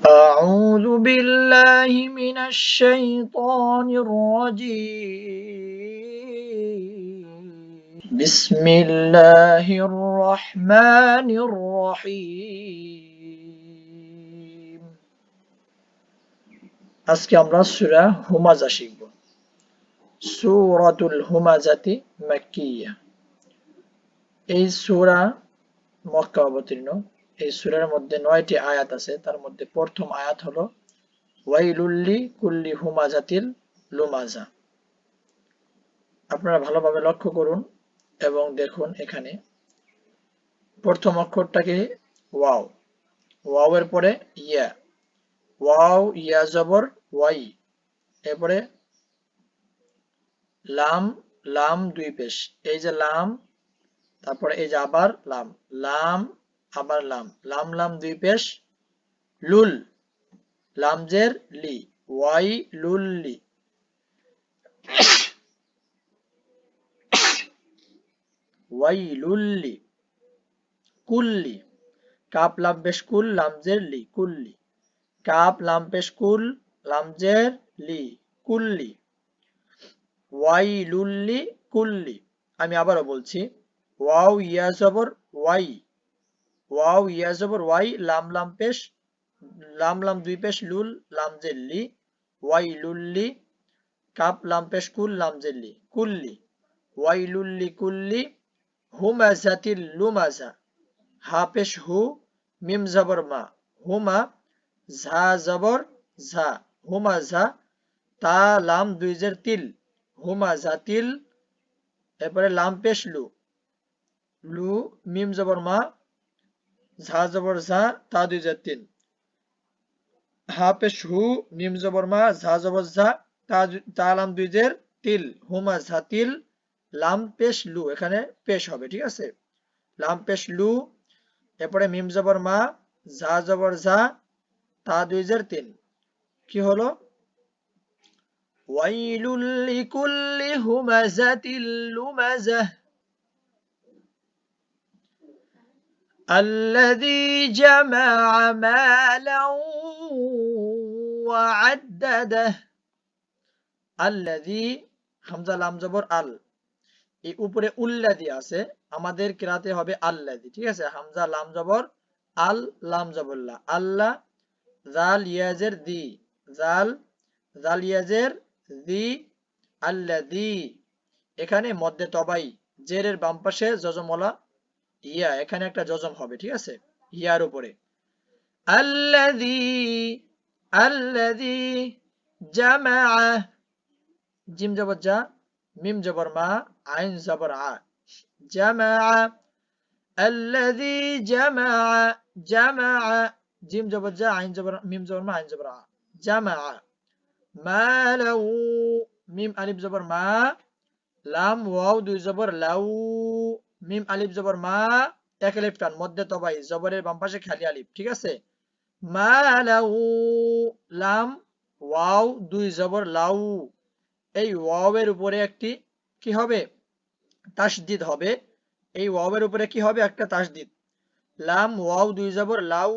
أعوذ بالله من الشيطان الرجيم بسم الله الرحمن الرحيم আজকে আমরা সূরা হুমাযা শিখব। সূরাতুল হুমাযাতি মাক্কিয়া। এই সূরা মক্কা অবতীর্ণ। এই সূরার মধ্যে ৯টি আয়াত আছে। তার মধ্যে প্রথম আয়াত হলো ওয়াইলুল্লি কুল্লি হুমাযাতিল লুমাযা। আপনারা ভালোভাবে লক্ষ্য করুন এবং দেখুন এখানে প্রথম অক্ষরটাকে ওয়াও, ওয়াও এর পরে ইয়া, ওয়াও ইয়া জবর ওয়াই, এরপরে লাম, লাম দুই পেশ, এই যে লাম, তারপরে এই যে আবার লাম, লাম আবার লাম, লাম লাম দুই পেশ, লুল, লামজের লি, ওয়াই লুল লি, ওয়াই লুল লি, কুল্লি, কাপ লাম পেশ কুল, লামজের লি, কুল্লি, কাপ লাম পেশ কুল, লামজের লি, কুল্লি, ওয়াইলুল্লি কুল্লি। আমি আবারও বলছি, ওয়াও ইয়া জবর ওয়াই, ওয়াও ইয়া জবর ওয়াই, লাম লাম পেশ, লাম লাম দুই পেশ লুল, লামজের লি, ওয়াইলুল্লি, কাপ লাম পেশ কুল, লামজের লি, কুল্লি, ওয়াইলুল্লি কুল্লি হুমাযাতিল লুমাযা, হা পেশ হু, মিম জবর মা, হুমা, ঝা জবর ঝা, হুমাযা, তা লাম দুই জের তিল, হুমাযাতিল, এরপরে লাম পেশ লু, লু, মিম জবর মা, ঝা জবর ঝা, তা দুই জের তিন, হা পেশ হু, মিম জবর মা, ঝা জবর ঝা, তা লাম দুই জের তিল, হুমাযাতিল, লাম পেশ লু, এখানে পেশ হবে, ঠিক আছে, লাম পেশ লু, এরপরে মিম জবর মা, ঝা জবর ঝা, তা দুই জের তিন, কি হলো? ওয়াইলুল লিকুল্লি হুমাযাতিল লুমাযা الذي جمع مالا وعدده الذي হামজা লাম জবর আল, এই উপরে উল্লাদি আছে, আমাদের কিরাতে হবে আল্লাদি, ঠিক আছে, হামজা লাম জবর আল, লাম জবর লা, আল্লাহ, জাল ইয়াজের দি, জাল, জাল ইয়াজের দি, আল্লাদি, এখানে মধ্যে তবাই, জেরের বাম পাশে যজমওয়ালা ইয়া, এখানে একটা যজম হবে, ঠিক আছে, ইয়ার উপরে, আল্লাযী, আল্লাযী জামাআ, জিম জবর জা, মিম জবর মা, আইন জবর আ, জামাআ, আল্লাযী জামাআ, জামাআ, জিম জবর জা, আইন জবর, মিম জবর মা, আইন জবর আ, জামাআ, মালাউ, মিম আলিফ জবর মা, লাম ওয়াও দুই জবর লাউ, মিম আলিফ জবর মা, এক আলিফ টান, মধ্যে তবাই, জবরের বাম পাশে খালি আলিফ, ঠিক আছে, মালাউ, লাম ওয়াও দুই জবর লাউ, এই ওয়াও এর উপরে একটি কি হবে? তাসদিদ হবে, এই ওয়াও এর উপরে কি হবে? একটা তাসদিদ, লাম ওয়াও দুই জবর লাউ,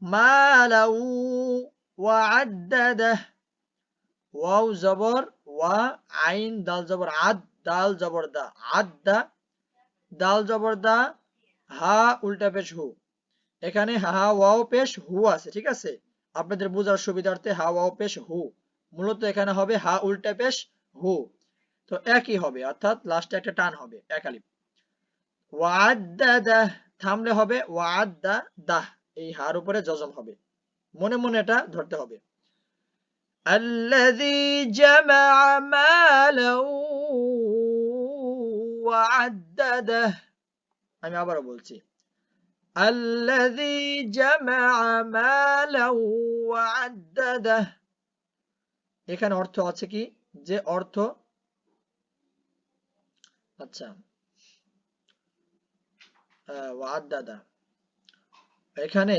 মালাউ, ওয়াআদ্দাদাহ, ওয়াও জবর ওয়া, আইন দাল জবর আদ, দাল জবর দা, আদ্দা, দাল জবর দা, হা উল্টা পেশ হু, এখানে হা ওয়াও পেশ হু আছে, ঠিক আছে, আপনাদের বোঝার সুবিধার্থে হা ওয়াও পেশ হু, মূলত এখানে হবে হা উল্টা পেশ হু, তো একই হবে, অর্থাৎ লাস্টে একটা টান হবে, এক আলিফ, ওয়াদ্দাদাহ, থামলে হবে ওয়াদ্দা দাহ, এই হার উপরে জজম হবে, মনে মনে এটা ধরতে হবে, আল্লাযী জামাআ মালাউ ওয়াআদ্দাদাহ। আমি আবারও বলছি, আল্লাযী জামাআ মালাউ ওয়াআদ্দাদাহ, এখানে অর্থ আছে কি? যে অর্থ, আচ্ছা, ওয়াআদ্দাদা, এখানে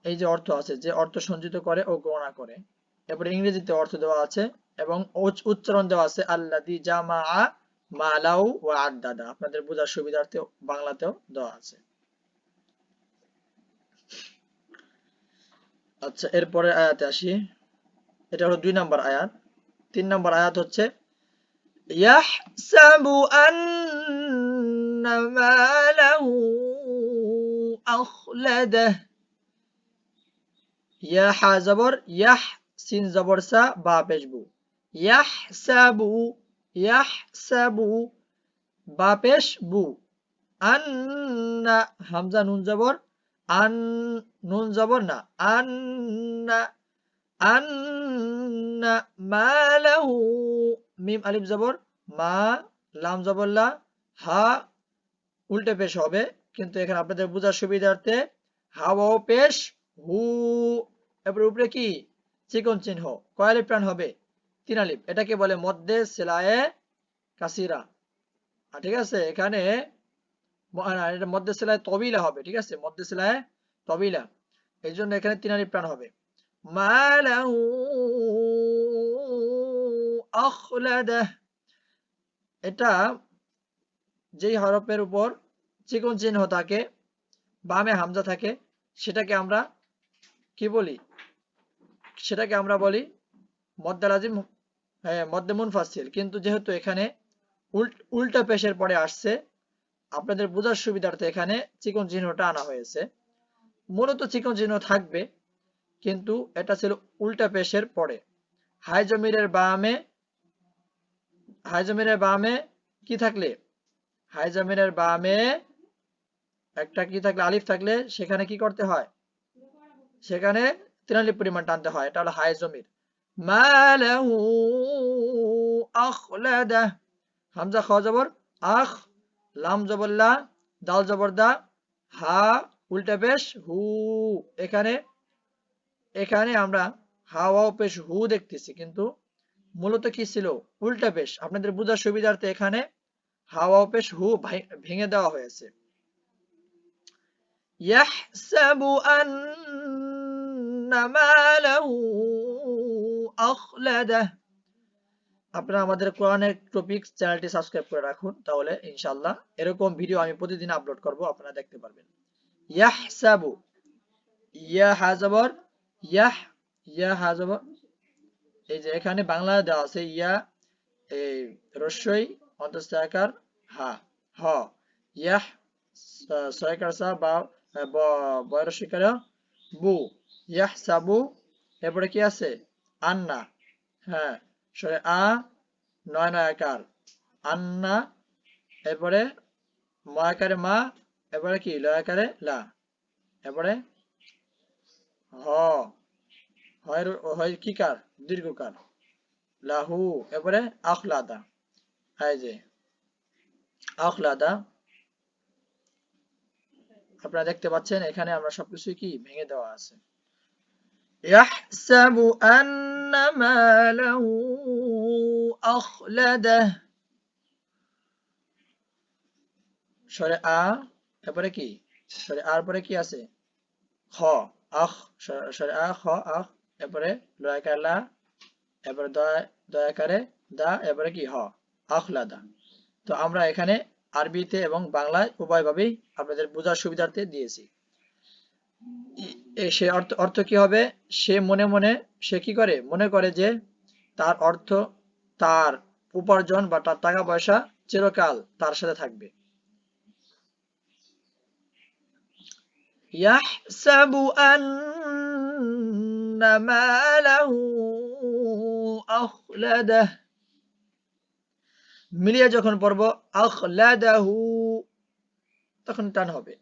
এই যে অর্থ আছে, যে অর্থ সঞ্চিত করে ও গণনা করে, এরপরে ইংরেজিতে অর্থ দেওয়া আছে এবং উচ্চারণ দেওয়া আছে, আল্লাযী জামাআ মালাউ ওয়াআদ্দাদা, আপনাদের বোঝার সুবিধার্থে বাংলাতেও দেওয়া আছে। আচ্ছা, এরপরে আয়াতে আসি। এটা হলো 2 নম্বর আয়াত। 3 নম্বর আয়াত হচ্ছে ইয়াহসাবু আন্না মালাহু আখলাদাহ। ইয়া হা জবর ইয়াহ, সিন জবর সা, বা পেশ বু। ইয়াহসাবু, ইয়াহসাবু, বা পেশ বু। আন্না, হামজা নুন জবর আন, নুন জবর না, আন্না, আন্না মালাহু, মিম আলিফ জবর মা, লাম জবর লা, হা উল্টে পেশ হবে, কিন্তু এখানে আপনাদের বোঝার সুবিধার্থে হা ওয়াও পেশ হু, এরপর উপরে কি চিকন চিহ্ন, কয় আলিফ টান হবে? 3 আলিফ। এটাকে বলে মধ্যে সেলায়ে কাসিরা। আর ঠিক আছে, এখানে এটা মধ্যে সেলায় তবিলা হবে, ঠিক আছে, মধ্যে সেলায় তবিলা, এই জন্য এখানে 3 আলিফ টান হবে। মালাহু আখলাদাহ, এটা যেই হরফের উপর চিকন চিহ্ন থাকে, বামে হামজা থাকে, সেটাকে আমরা কি বলি? সেটাকে আমরা বলি মদ্দে লাজিম, মদ্দে মুনফাসিল। কিন্তু যেহেতু এখানে উল্টা পেশের পরে আসছে, আপনাদের বোঝার সুবিধার্থে এখানে চিকন চিহ্নটা আনা হয়েছে। মূলত চিকন চিহ্ন থাকবে, কিন্তু এটা ছিল উল্টা পেশের পরে। হাই জমিরের বামে, হাই জমিরের বামে কি থাকলে, হাই জমিরের বামে একটা কি থাকলে, আলিফ থাকলে সেখানে কি করতে হয়? সেখানে 3 আলিফ পরিমাণ টানতে হয়। এটা হলো হাই জমির। মালাহু আখলাদাহ, হামজা খ জবর আখ, লাম জবর লা, দাল জবর দা, হা উল্টা পেশ হু। এখানে এখানে আমরা হা ওয়াও পেশ হু দেখতেছি, কিন্তু মূলত কি ছিল? উল্টা পেশ। আপনাদের বোঝার সুবিধার্থে এখানে হা ওয়াও পেশ হু ভেঙে দেওয়া হয়েছে। ইয়াহসাবু আন্না মালাহু আখলাদাহ। আপনারা আমাদের কোরআনের টপিকস চ্যানেলটি সাবস্ক্রাইব করে রাখুন, তাহলে ইনশাআল্লাহ এরকম ভিডিও আমি প্রতিদিন আপলোড করব, আপনারা দেখতে পারবেন। ইয়াহসাবু, ইয়া হা জবর ইয়াহ, ইয়া হা জবর, এই যে এখানে বাংলা দেওয়া আছে ইয়া, এই রস্যই অন্তস্থ আকার হা, হ, ইয়াহ ছয়কার সা, বা বয় রস্যইকার বু, ইয়াহসাবু। এরপরে কি আছে? আন্না, হ্যাঁ, সরে আ, নয় নয় আকার আন্না, এরপরে ময়াকারে মা, এরপরে কি লয়াকারে লা, এরপরে হ, হয় হয় কি কার? দীর্ঘকার লাহু, এরপরে আখলাদা। এই যে আখলাদা, আপনারা দেখতে পাচ্ছেন এখানে আমরা সবকিছুই কি ভেঙে দেওয়া আছে। ইয়াহসাবু আন্না মালাহু আখলাদাহ, সরে আ, এরপরে কি? সরে আর পরে কি আছে? খ, আখ, সরে আ, খ, আখ, এরপরে লয়াকার লা, এরপরে দয়াকারে দা, এরপরে কি? হ, আখলাদা। তো আমরা এখানে আরবিতে এবং বাংলায় উভয়ভাবেই আপনাদের বোঝার সুবিধার্থে দিয়েছি। সে অর্থ অর্থ কি হবে? সে মনে মনে, সে কি করে? মনে করে যে তার অর্থ, তার উপার্জন বা তার টাকা পয়সা চিরকাল তার সাথে থাকবে। ইয়াহসাবু আন্না মালাহু আখলাদাহ, মিলিয়ে যখন পড়ব আখলাদাহু, তখন টান হবে।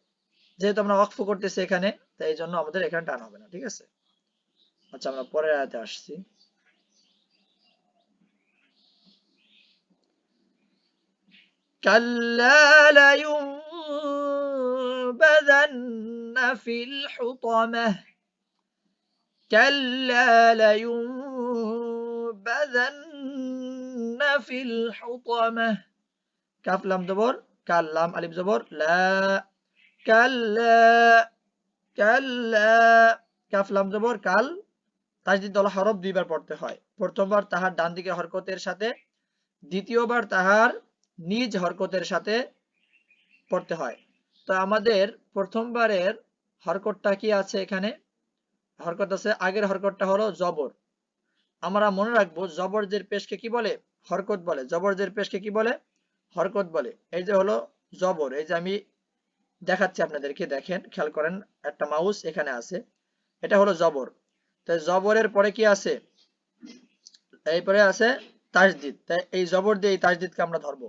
যেহেতু আমরা ওয়াকফ করতেছি এখানে, তাই এই জন্য আমাদের এখানে টান হবে না, ঠিক আছে। আচ্ছা, আমরা পরের আয়াতে আসছি। কাল্লা লায়ুনবাযান্না ফিল হুতামাহ, কাল্লা লায়ুনবাযান্না ফিল হুতামাহ। কাফ লাম জবর কাল, লাম আলিফ জবর লা, কাল্লা, কাল্লা, কাফ লাম জবর কাল, তাজদীদ ওয়ালা হরফ 2 বার পড়তে হয়। প্রথমবার তাহার ডান দিকে হরকতের সাথে, দ্বিতীয়বার তাহার নিজ হরকতের সাথে পড়তে হয়। তো আমাদের প্রথমবারের হরকতটা কি আছে এখানে? হরকত আছে, আগের হরকতটা হলো জবর। আমরা মনে রাখবো জবর জের পেশকে কি বলে? হরকত বলে। জবর জের পেশকে কি বলে? হরকত বলে। এই যে হলো জবর, এই যে আমি দেখাচ্ছি আপনাদেরকে, দেখেন খেয়াল করেন, একটা মাউস এখানে আছে, এটা হলো জবর। তাই জবরের পরে কি আছে? এরপরে আছে তাসদিদ। তাই এই জবর দিয়ে এই তাসদিদকে আমরা ধরবো।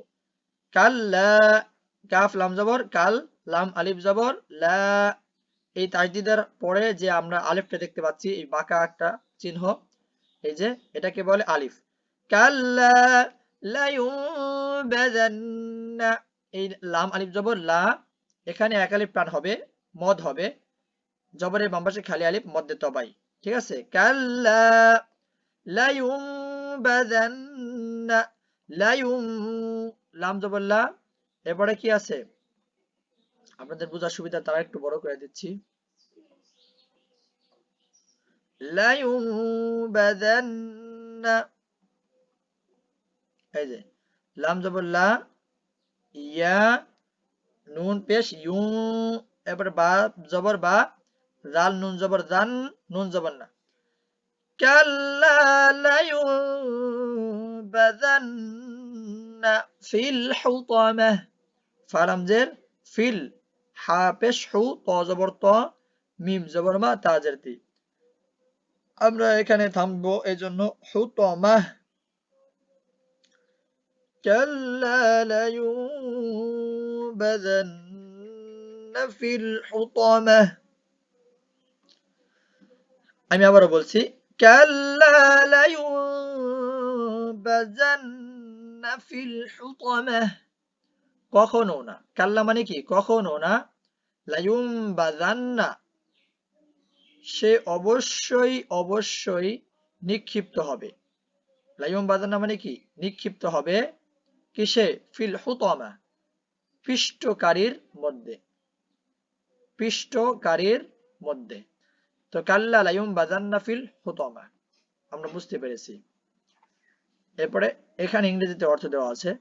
কাল্লা, কাফ লাম জবর কাল, লাম আলিফ জবর লা। এই তাসদিদের পরে যে আমরা আলিফটা দেখতে পাচ্ছি, এই বাঁকা একটা চিহ্ন, এই যে এটাকে বলে আলিফ। কাল্লা লায়ুনবাযান্না, এই লাম আলিফ জবর লা, এখানে এক আলিফ টান হবে, মদ হবে, জবরের বাম পাশে খালি আলিফ, মদ্দে তবাই। ঠিক আছে? কাল্লা লায়ুনবাযান্না, লায়ুন, লাম জবর লা, এরপরে কি আছে? আপনাদের বোঝার সুবিধা তারা একটু বড় করে দিচ্ছি। লায়ুনবাযান্না, এই যে লাম জবর লা, ইয়া, নুন পেশ ইউ, এরপরে বা জবর বা, জাল নুন জবর জান, নুন জবর না। কাল্লা লায়ুনবাযান্না ফিল হুতামাহ, ফা লাম জের ফিল, হা পেশ হু, ত জবর ত, মিম জবর মা, তা জের তি। আমরা এখানে থামবো, এই জন্য হুতামাহ। কাল্লা লায়ুনবাযান্না ফিল হুতামাহ। আমি আবারও বলছি, কাল্লা লায়ুনবাযান্না ফিল হুতামাহ, কখনো না। কাল্লা মানে কি? কখনো না। লায়ুনবাযান্না, সে অবশ্যই অবশ্যই নিক্ষিপ্ত হবে। লায়ুনবাযান্না মানে কি? নিক্ষিপ্ত হবে। কিসে? ফিল হুতামা, পিষ্টকারীর মধ্যে, পিষ্টকারীর মধ্যে। তো কাল্লা লায়ুনবাযান্না ফিল হুতামা, আমরা বুঝতে পেরেছি। এরপরে এখানে ইংরেজিতে অর্থ দেওয়া আছে,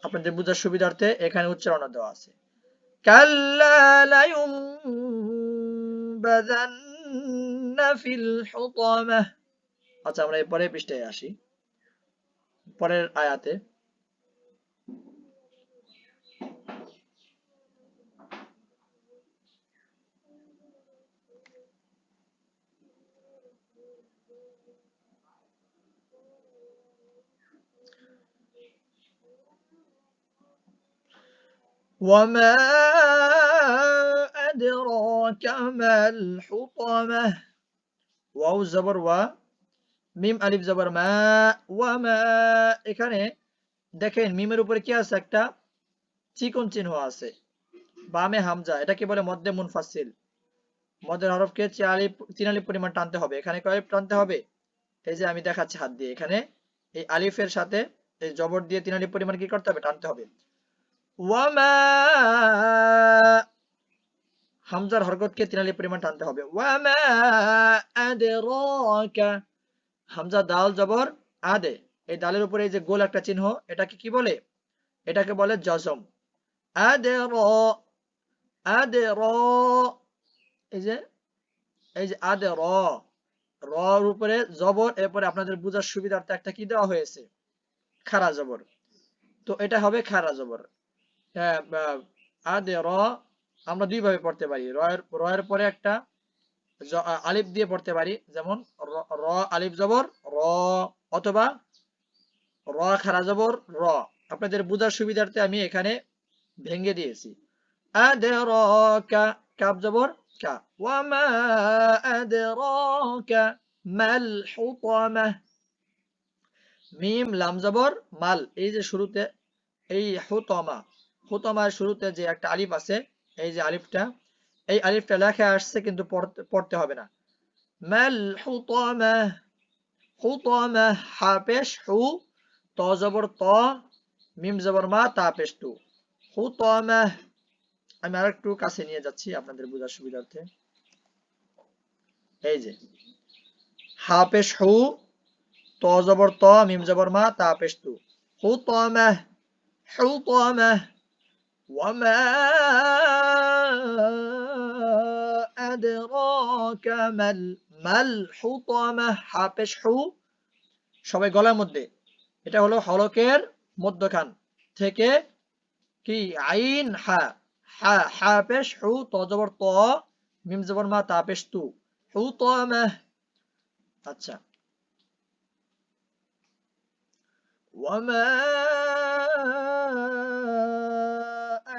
আপনাদের বোঝার সুবিধার্থে এখানে উচ্চারণ দেওয়া আছে। কাল্লা লায়ুনবাযান্না ফিল হুতামা। আচ্ছা, আমরা এই পরের পৃষ্ঠায় আসি, পরের আয়াতে। ওয়ামা আদরাকা মাল হুতামা, ওয়াও জবর ওয়া, মিম আলিফ জবর মা, ওয়ামা, এখানে দেখেন মিমের উপরে কি আছে? একটা চিকন চিহ্ন আছে, বামে হামজা, এটাকে বলে মদ্দে মুনফাসিল। মদের হরফকে 3 আলিফ পরিমাণ টানতে হবে। এখানে কয় আলিফ টানতে হবে? এই যে আমি দেখাচ্ছি হাত দিয়ে, এখানে এই আলিফের সাথে এই জবর দিয়ে 3 আলিফ পরিমাণ কি করতে হবে? টানতে হবে। ওয়ামা, হামজার হরকতকে 3 আলিফ পরিমাণ টানতে হবে। ওয়ামা আদরাকা, হামজা দাল জবর আদে, এই দালের উপরে এই যে গোল একটা চিহ্ন, এটাকে কি বলে? এটাকে বলে জজম। আদর, আদর, এই যে এই যে আদর, রর উপরে জবর, এরপরে আপনাদের বোঝার সুবিধার্থে একটা কি দেওয়া হয়েছে? খাড়া জবর। তো এটা হবে খাড়া জবর। হ্যাঁ, আদর আমরা দুই ভাবে পড়তে পারি। রয়ের পরে একটা আলিফ দিয়ে পড়তে পারি, যেমন র আলিফ জবর র, অথবা র খাড়া জবর র। আপনাদের বোঝার সুবিধার্থে আমি এখানে ভেঙে দিয়েছি। আদরাকা, কাফ জবর কা, ওয়ামা আদরাকা মাল হুতামা, মিম লাম জবর মাল, এই যে শুরুতে এই হুতামা, হুতামার শুরুতে যে একটা আলিফ আছে, এই যে আলিফটা, এই আলিফটা লেখা আসছে কিন্তু পড়তে হবে না। মাল হুতামা, হুতামা, হা পেশ হু, ত জবর ত, মিম জবর মা, তা পেশ তু, হুতামা। আমি আরেকটু কাছে নিয়ে যাচ্ছি আপনাদের বোঝার সুবিধার্থে। এই যে হা পেশ হু, ত জবর ত, মিম জবর মা, তা পেশ তু, হুতামা, হুতামা। ওয়ামা আদরাকা মাল হুতামা, হা পেশ হু সবাই গলার মধ্যে, এটা হলো হলকের মধ্যখান থেকে কি আইন হা, হা হা পেশ হু, ত জবর ত, মিম জবর মা, তা পেশ তু, হুতামা। আচ্ছা, ওয়ামা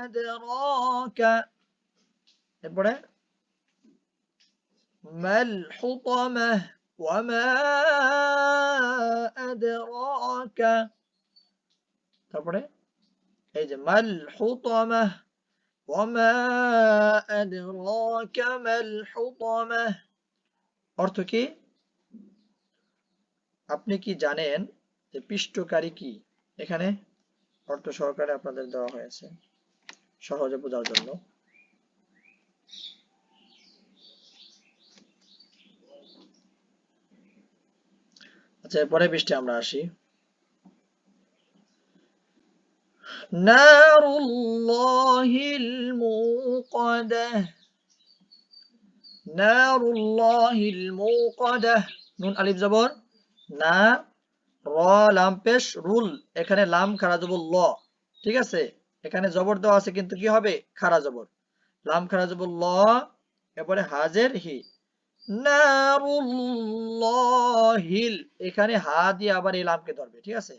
আদরাকা, এরপরে মাল হুতামা, ওয়ামা আদরাকা, তারপরে এই যে মাল হুতামা, ওয়ামা আদরাকা মাল হুতামা। অর্থ কি? আপনি কি জানেন যে পিষ্টকারী কি? এখানে অর্থ সহকারে আপনাদের দেওয়া হয়েছে সহজে বোঝার জন্য। আচ্ছা, এরপরে পৃষ্ঠে আমরা আসি। নারুল্লাহিল মুকাদাহ, নারুল্লাহিল মুকাদাহ, নুন আলিফ জবর না, র লাম পেশ রুল, এখানে লাম খারা জবর ল, ঠিক আছে, এখানে জবর দেওয়া আছে কিন্তু কি হবে? খারা জবর, লাম খারা জবর ল, এরপরে হাজের হি, নারুল্লাহিল, এখানে হা দিয়ে আবার এই লামকে ধরবে, ঠিক আছে,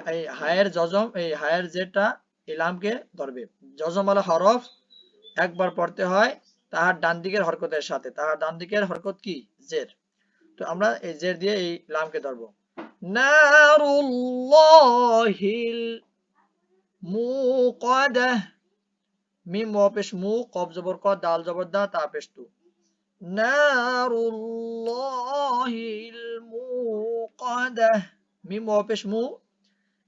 এই হায়ের জজম, এই হায়ের যেটা এই লামকে ধরবে। জজমালা হরফ একবার পড়তে হয় তাহার ডান দিকের হরকতের সাথে, তাহার ডান দিকের হরকত কি? জের। তো আমরা এই জের দিয়ে এই লামকে ধরবো। নারুল্লাহিল মুকাদাহ, মিম ওয়া পেশ মু, কফ জবর ক, দাল জবর দা, তা পেশ তু, নারুল্লাহিল মুকাদাহ, মিম ওয়া পেশ মু,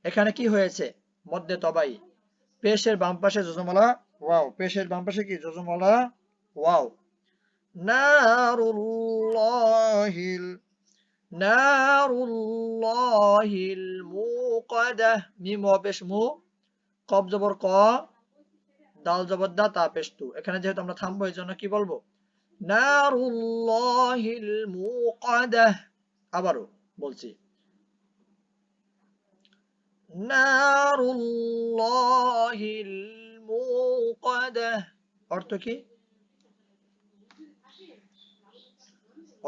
এখানে কি হয়েছে? মধ্যে তবাই, পেশের বাম পাশে যজমালা ওয়াও, পেশের বাম পাশে কি? যজমালা ওয়াও। নারুল্লাহিল, নারুল্লাহিল মুকাদাহ, মিম ওয়া পেশ মু, কফ জবর ক, দাল জবর দা, তা পেশ তু, এখানে যেহেতু আমরা থামবো এই জন্য কি বলবো? নারুল্লাহিল মুকাদাহ। আবারও বলছি, নারুল্লাহিল মুকাদাহ। অর্থ কি?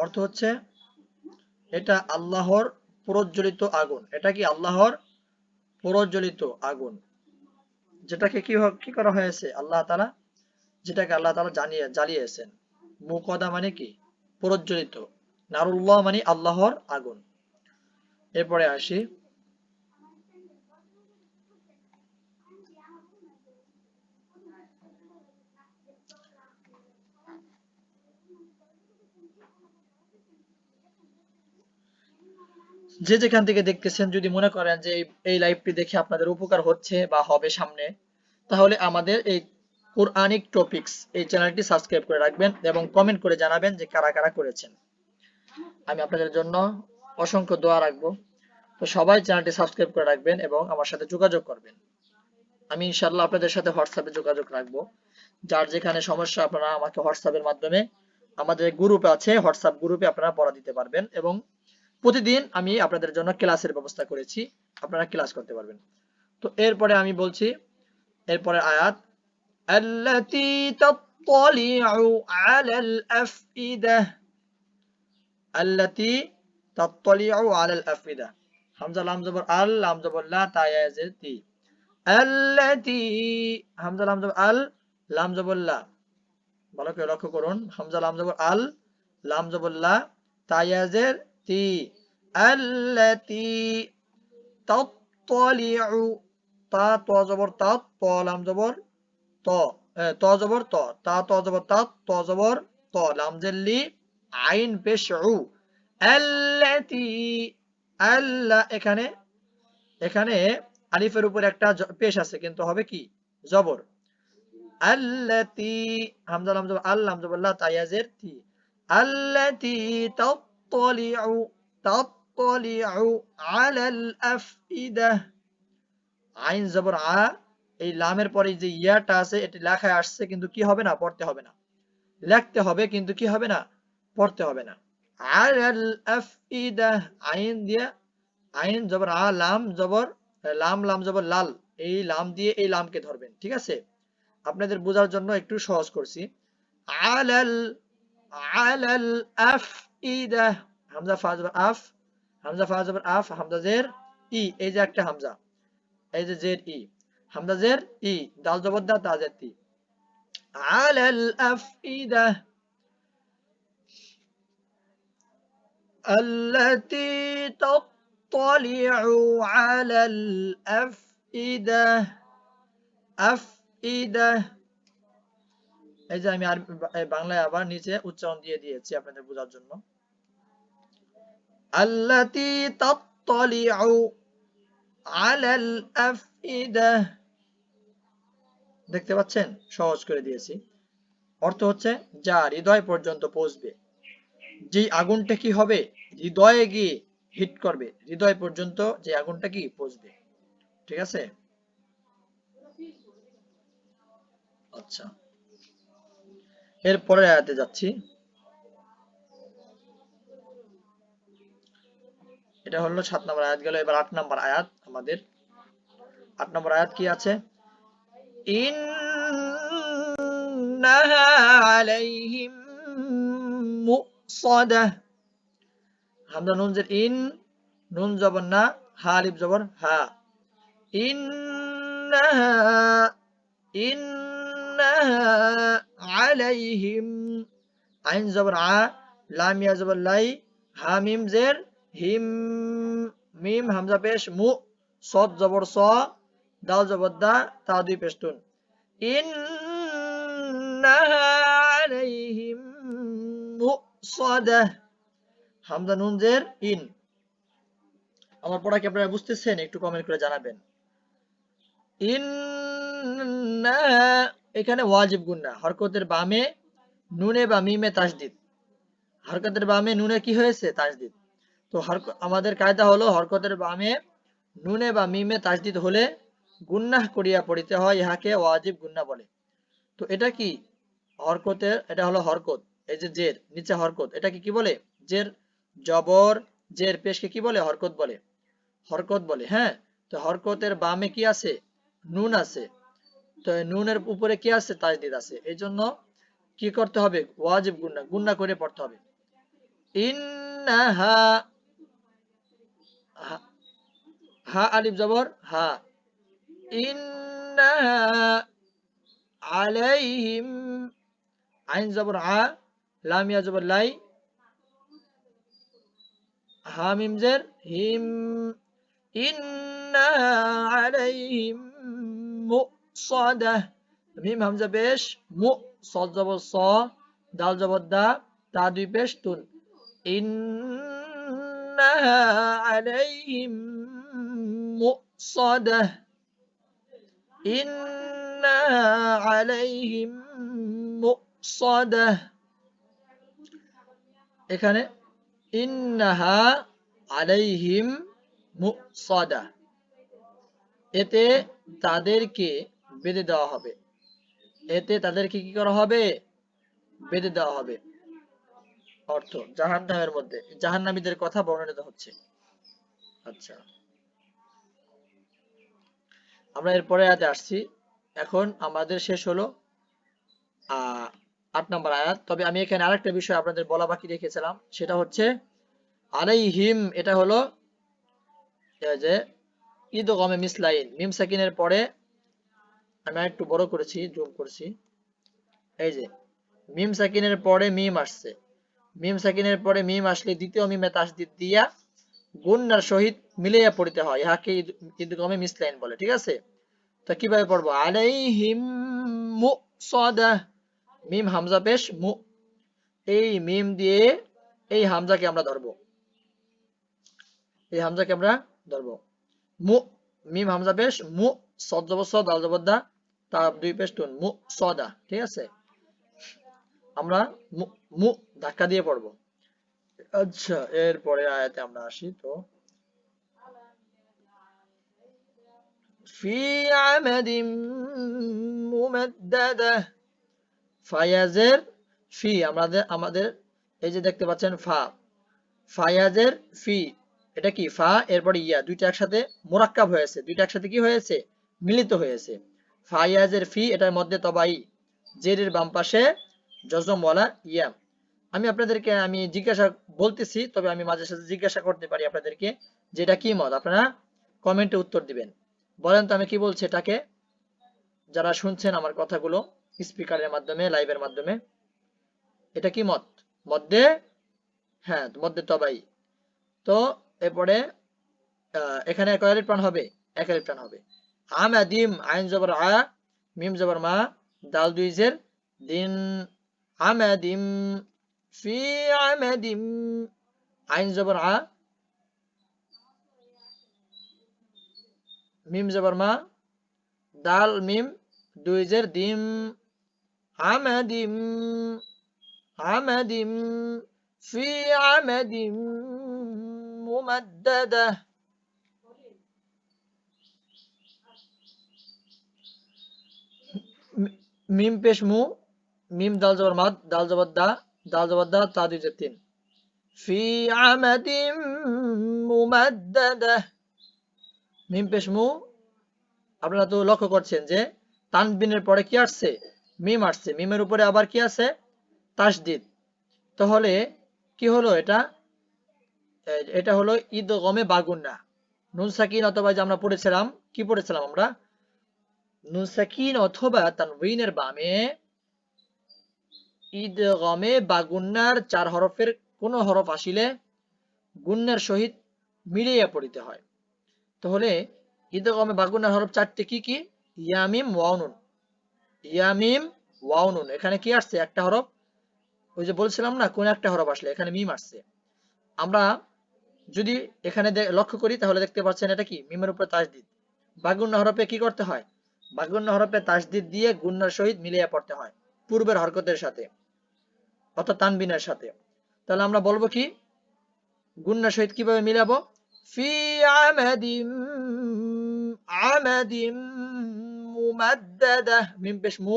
অর্থ হচ্ছে এটা আল্লাহর প্রজ্বলিত আগুন, এটা কি? আল্লাহর প্রজ্বলিত আগুন, যেটাকে কি করা হয়েছে? আল্লাহ তাআলা, যেটাকে আল্লাহ তাআলা জ্বালিয়েছেন। মুকাদা মানে কি? প্রজ্বলিত। নারুল্লাহ মানে আল্লাহর আগুন। এরপরে আসি, যে যেখান থেকে দেখতেছেন, যদি মনে করেন যে এই লাইভটি দেখে আপনাদের উপকার হচ্ছে বা হবে সামনে, তাহলে আমাদের এই কোরআনিক টপিকস এই চ্যানেলটি সাবস্ক্রাইব করে রাখবেন এবং কমেন্ট করে জানাবেন যে কারা কারা করেছেন। আমি আপনাদের জন্য অসংখ্য দোয়া রাখবো। তো সবাই চ্যানেলটি সাবস্ক্রাইব করে রাখবেন এবং আমার সাথে যোগাযোগ করবেন। আমি ইনশাআল্লাহ আপনাদের সাথে হোয়াটসঅ্যাপে যোগাযোগ রাখবো। যার যেখানে সমস্যা আপনারা আমাকে হোয়াটসঅ্যাপের মাধ্যমে, আমাদের গ্রুপ আছে, হোয়াটসঅ্যাপ গ্রুপে আপনারা পড়া দিতে পারবেন এবং প্রতিদিন আমি আপনাদের জন্য ক্লাসের ব্যবস্থা করেছি, আপনারা ক্লাস করতে পারবেন। তো এরপরে আমি বলছি, এরপরে আয়াত, আল্লাতী তাত্তালিউ আলাল আফইদাহ, আল্লাতী তাত্তালিউ আলাল আফইদাহ, হামজা লাম জবর আল, লাম জবর লা, তা ইয়া জের তি, আল্লাতী, হামজা লাম জবর আল, লাম জবর লা, ভালো করে লক্ষ্য করুন, হামজা লাম জবর আল, লাম জবর লা, তা ইয়া জের তি, আল্লাতী তাত্তালিউ, তা ত জবর তা, ত লাম জবর ত, ত জবর ত, তা ত জবর তা, ত জবর ত, লাম জেল্লি, আইন পেশ উ, আল্লাতী, আল্লাহ, এখানে এখানে আলিফের উপর একটা পেশ আছে কিন্তু হবে কি? জবর। আল্লাতী, হামজা লাম জবর আল, লাম জবর লা, তা ইয়া জের তি, আল্লাতী তাত্তালিউ, তাত্তালিউ আলাল আফইদাহ, আইন জবর আ, এই লামের পরে যে ইয়াটা আছে এটি লেখায় আসছে কিন্তু কি হবে না? পড়তে হবে না। লিখতে হবে কিন্তু কি হবে না, পড়তে হবে না। আলাল আফইদা, আইন দিয়ে, আইন জবর আ, লাম জবর লাম, লাম জবর লাল, এই লাম দিয়ে এই লামকে ধরবেন, ঠিক আছে? আপনাদের বোঝার জন্য একটু সহজ করছি। আলাল, আলাল আফইদা, হামজা ফা জবর আফ, হামজা ফা জবর আফ, হামজা জের ই, এই যে একটা হামজা, এই যে জের ই, হামজা জের ই, দাল জবর দা, তা জের তি, আলাল আফইদা التي تطلع على الأفئدة أفئدة। এই যে আমি আর বাংলায় আবার নিচে উচ্চারণ দিয়ে দিয়েছি আপনাদের বোঝার জন্য। التي تطلع على الأفئدة, দেখতে পাচ্ছেন সহজ করে দিয়েছি। অর্থ হচ্ছে যা হৃদয় পর্যন্ত পৌঁছবে, যে আগুনটা কি হবে, হৃদয়ে গিয়ে হিট করবে, হৃদয় পর্যন্ত যে আগুনটা কি পৌঁছবে, ঠিক আছে? আচ্ছা, এর পরের আয়াতে যাচ্ছি। এটা হলো 7 নম্বর আয়াত গেল, এবার 8 নম্বর আয়াত আমাদের। 8 নম্বর আয়াত কি আছে? ইন্নাহা আলাইহিম মুসাদাহ, হামজা নুন জের ইন, নুন জবর না, হা আলিফ জবর হা, ইন্নাহা, ইন্নাহা আলাইহিম, আইন জবর আ, লাম ইয়া জবর লাই, হা মিম জের হিম, মিম হামজা পেশ মু, সদ জবর স, দাল জবর দা, তা দুই পেশতুন, ইন্নাহা আলাইহিম মুসাদাহ, হামজা নুন জের ইন। আমার পড়া কি আপনারা বুঝতেছেন? একটু কমেন্ট করে জানাবেন। ইন্নাহা, এখানে ওয়াজিব গুন্না, হরকতের বামে নুনে বা মিমে তাসদিদ, হরকতের বামে নুনে কি হয়েছে? তাসদিদ। তো আমাদের কায়দা হলো হরকতের বামে নুনে বা মিমে তাসদিদ হলে গুন্নাহ করিয়া পড়িতে হয়, ইহাকে ওয়াজিব গুন্না বলে। তো এটা কি হরকতের, এটা হলো হরকত, এই যে জের নিচে হরকত, এটাকে কি বলে? জের জবর জের পেশকে কি বলে? হরকত বলে, হরকত বলে। হ্যাঁ, তো হরকতের বামে কি আছে? নুন আছে, তো নুনের উপরে কি আছে? তাসদিদ আছে, এই জন্য কি করতে হবে? ওয়াজিব গুন্না, গুন্না করে পড়তে হবে। ইন্নাহা, হা, হা আলিফ জবর হা, ইন্নাহা আলাইহিম, আইন জবর আ, লাম ইয়া জবর লাই, হা মিম জের হিম, ইন্নাহা আলাইহিম মুসাদাহ, মিম হামজা পেশ মু, সদ জবর স, দাল জবর দা, তা দুই পেশ তুন, ইন্নাহা আলাইহিম মুসাদাহ, ইন্নাহা আলাইহিম মুসাদাহ। এখানে ইন্নাহা আলাইহিম মুসাদাহ, এতে তাদেরকে বেঁধে দেওয়া হবে, এতে তাদেরকে কি করা হবে? বেঁধে দেওয়া হবে। অর্থ জাহান্নামের মধ্যে জাহান্নামীদের কথা বর্ণিত হচ্ছে। আচ্ছা, আমরা এরপরে আয়াতে আসছি। এখন আমাদের শেষ হলো 8 নম্বর আয়াত। তবে আমি এখানে আরেকটা বিষয় আপনাদের বলা বাকি রেখেছিলাম, সেটা হচ্ছে আলাইহিম, এটা হলো যে ইদগমে মিসলাইন, মিম সাকিনের পরে, আমি একটু বড় করেছি, জুম করছি, এই যে মিম সাকিনের পরে মিম আসছে, মিম সাকিনের পরে মিম আসলে দ্বিতীয় মিমে তাসদিদ দিয়া গুন্নার সহিত মিলাইয়া পড়িতে হয়, ইহাকে ইদগমে মিসলাইন বলে, ঠিক আছে? তো কিভাবে পড়বো? আলাইহিম মুসাদাহ, মিম হামজা পেশ মু, এই মিম দিয়ে এই হামজাকে আমরা ধরবো, এই হামজাকে আমরা ধরবো, মু, মিম হামজা পেশ মু, সদ জবর স, দাল জবর দা, তা দুই পেশ তুন, মু সদা, ঠিক আছে? আমরা মু, মু ধাক্কা দিয়ে পড়বো। আচ্ছা, এরপরে আয়াতে আমরা আসি। তো ফি আমাদিন মুমাদ্দাদা, ফায়াজের ফি আমাদের আমাদের এই যে দেখতে পাচ্ছেন ফা, ফায়াজের ফি, এটা কি ফা এরপর ইয়া দুইটা একসাথে মোরাক্কাব হয়েছে, দুইটা একসাথে কি হয়েছে মিলিত হয়েছে। ফায়াজের ফি এটার মধ্যে তবাই, জেরের বাম পাশে জজম ওয়ালা ইয়া। আমি আপনাদেরকে আমি জিজ্ঞাসা বলতেছি, তবে আমি মাঝে সাঝে জিজ্ঞাসা করতে পারি আপনাদেরকে যে এটা কি মত, আপনারা কমেন্টে উত্তর দিবেন। বলেন তো আমি কি বলছি এটাকে, যারা শুনছেন আমার কথাগুলো স্পিকারের মাধ্যমে লাইভের মাধ্যমে, এটা কি মত? মধ্যে, হ্যাঁ মধ্যে তবাই। তো এরপরে এখানে কয় আলিফ টান হবে? এক আলিফ টান হবে। আমাদিম আইন জবর আ, মিম জবর মা, দাল দুই জের দিন, আমাদিম, ফি আমাদিম, আইন জবর আ, মিম জবর মা, দাল মিম দুই জের দিম, আমাদিম, আমাদিম, ফি আমাদিম মুমাদ্দাদা। মিম পেশ মু, মিম দাল জবর মাদ, দাল জবর দা, দাল জবর দা, তা দুই জের তিন, ফি আমাদিম মুমাদ্দাদা। মিম পেশ মু, আপনারা তো লক্ষ্য করছেন যে তানবিনের পরে কি আসছে? মিম আসছে, মিমের উপরে আবার কি আছে? তাসদিদ। তাহলে কি হলো এটা? এটা হলো ইদগমে বাগুন্না। নুন সাকিন অথবা যে আমরা পড়েছিলাম, কি পড়েছিলাম আমরা? নুন সাকিন অথবা তানবিনের বামে ইদগমে বাগুন্নার চার হরফের কোন হরফ আসিলে গুন্নের সহিত মিলিয়ে পড়িতে হয়। তাহলে ইদগমে বাগুন্নার হরফ চারটি কি কি? ইয়ামিম ওয়াউনুন, ইয়ামিম ওয়াউনুন। এখানে কি আসছে? একটা হরফ, ওই যে বলছিলাম না কোন একটা হরফ আসলে এখানে মিম আসছে। আমরা যদি এখানে লক্ষ্য করি তাহলে দেখতে পাচ্ছেন এটা কি? মিমের উপরে তাসদিদ। বাগুন্না হরফে কি করতে হয়? বাগুন্না হরফে তাসদিদ দিয়ে গুন্নার সহিত মিলিয়ে পড়তে হয় পূর্বের হরকতের সাথে, অর্থাৎ তানবিনের সাথে। তাহলে আমরা বলবো কি গুন্নার সহিত কিভাবে মিলাবো? ফি আমাদিম, আমাদিম মুমাদ্দাদা, মিম পেশ মু,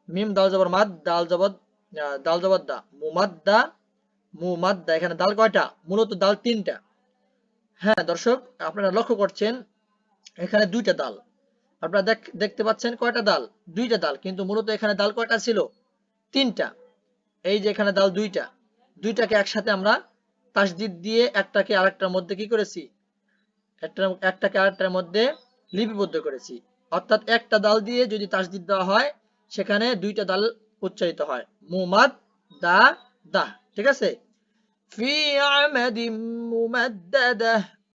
মিম দাল জবর মাদ, দাল জবর দা, মুমাদ্দা, মুমাদ্দা। এখানে দাল কয়টা? মূলত দাল তিনটা। হ্যাঁ দর্শক, আপনারা লক্ষ্য করছেন এখানে দুইটা দাল। আপনারা দেখতে পাচ্ছেন কয়টা দাল? দুইটা দাল, কিন্তু মূলত এখানে দাল কয়টা ছিল? তিনটা। এই যে এখানে দাল দুইটা, দুইটাকে একসাথে আমরা তাসদিদ দিয়ে একটাকে আরেকটার মধ্যে কি করেছি? একটাকে আরেকটার মধ্যে লিপিবদ্ধ করেছি। অর্থাৎ একটা দাল দিয়ে যদি তাসদিদ দেওয়া হয় সেখানে দুইটা দাল উচ্চারিত হয়, মুমাদ দা, দা। ঠিক আছে? ফি আমাদিম মুমাদ্দাদা।